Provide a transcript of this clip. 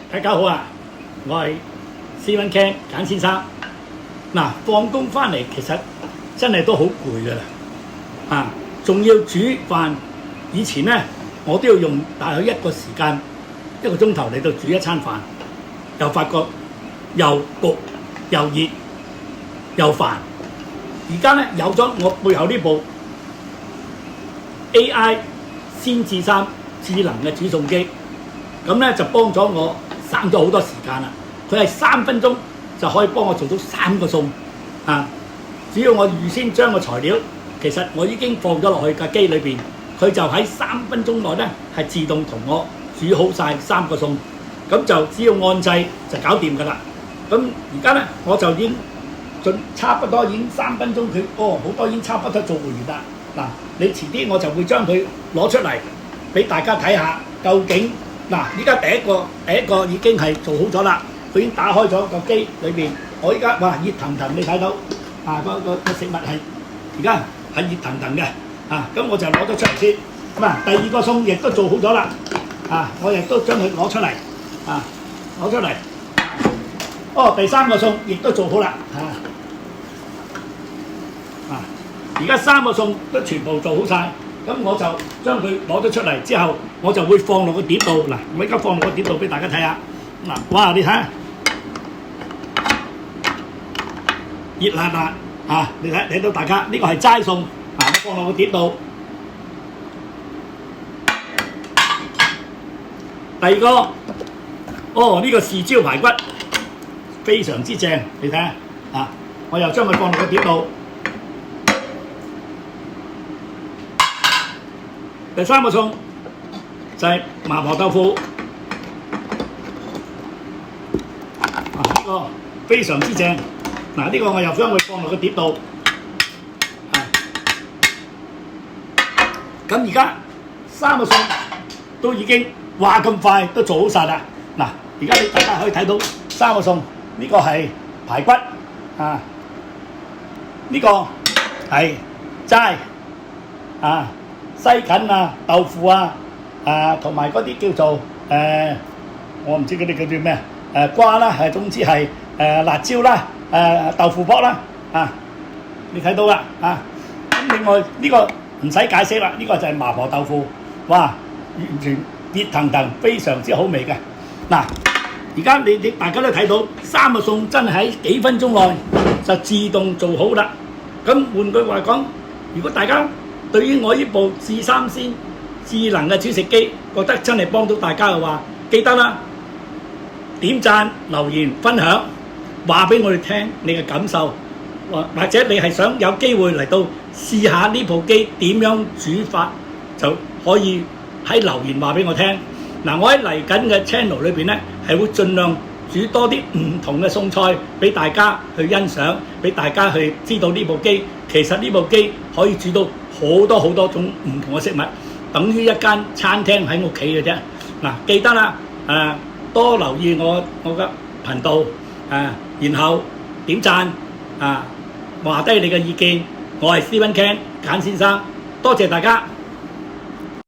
大家好啊，我係 Stephen Ken 簡先生。嗱，放工翻嚟其實真係都好攰噶啦，啊，仲要煮飯。以前咧我都要用大概1個時間1個鐘頭嚟到煮一餐飯，又發覺又焗又熱又煩。而家咧有咗我背後呢部 AI 先至3智能嘅煮餸機，咁咧就幫咗我省咗好多時間啦。佢係3分鐘就可以幫我做到3個餸啊！只要我預先將個材料，其實我已經放咗落去架機裏邊，佢就喺3分鐘內咧係自動同我煮好晒3個餸，咁就只要按掣就搞掂㗎啦。咁而家咧我就已經差不多已經3分鐘，佢好多已經差不多做完啦。嗱，你遲啲我就會將佢攞出嚟俾大家睇下，究竟嗱，依家第一個已經係做好咗啦，佢已經打開咗個機裏邊。我依家哇熱騰騰，你睇到啊個食物係而家係熱騰騰嘅啊，咁我就攞咗出嚟先。咁啊，第2個餸亦都做好咗啦，啊，我亦都將佢攞出嚟啊，攞出嚟。第3個餸亦都做好啦，而家3個餸都全部做好晒，咁我就將佢攞咗出嚟之後，我就會放落個碟度。嗱，我而家放落個碟度俾大家睇下。嗱，哇！你睇下，熱辣辣啊！你睇到大家呢個係齋餸啊，我放落個碟度。第2個，呢個豉椒排骨非常之正，你睇下啊！我又將佢放落個碟度。第3個餸就係麻婆豆腐，呢個非常之正。嗱，呢個我又將佢放落個碟度。咁而家3個餸都已經話咁快都做好晒啦。嗱，而家大家可以睇到3個餸，呢個係排骨啊，呢個係齋啊。西芹啊、豆腐啊、同埋嗰啲叫做我唔知嗰啲叫做咩瓜啦，總之係辣椒啦、豆腐卜啦你睇到啦啊！咁另外呢個唔使解釋啦，呢個就係麻婆豆腐，哇！完全熱騰騰，非常之好味嘅。嗱，而家你大家都睇到3個餸真係喺幾分鐘內就自動做好啦。咁換句話講，如果大家對於我呢部智3先智能嘅煮食機覺得真係幫到大家嘅話，記得啦，點讚、留言、分享，話俾我哋聽你嘅感受，或者你係想有機會嚟到試下呢部機點樣煮法，就可以喺留言話俾我聽。嗱，我喺嚟緊嘅 channel 裏邊咧，係會盡量煮多啲唔同嘅餸菜俾大家去欣賞，俾大家去知道呢部機其實呢部機可以煮到好多種唔同嘅食物，等於一間餐廳喺屋企嘅啫。嗱，記得啦，多留意我嘅頻道，然後點讚，話低你嘅意見。我係 Stephen Ken 簡先生，多謝大家。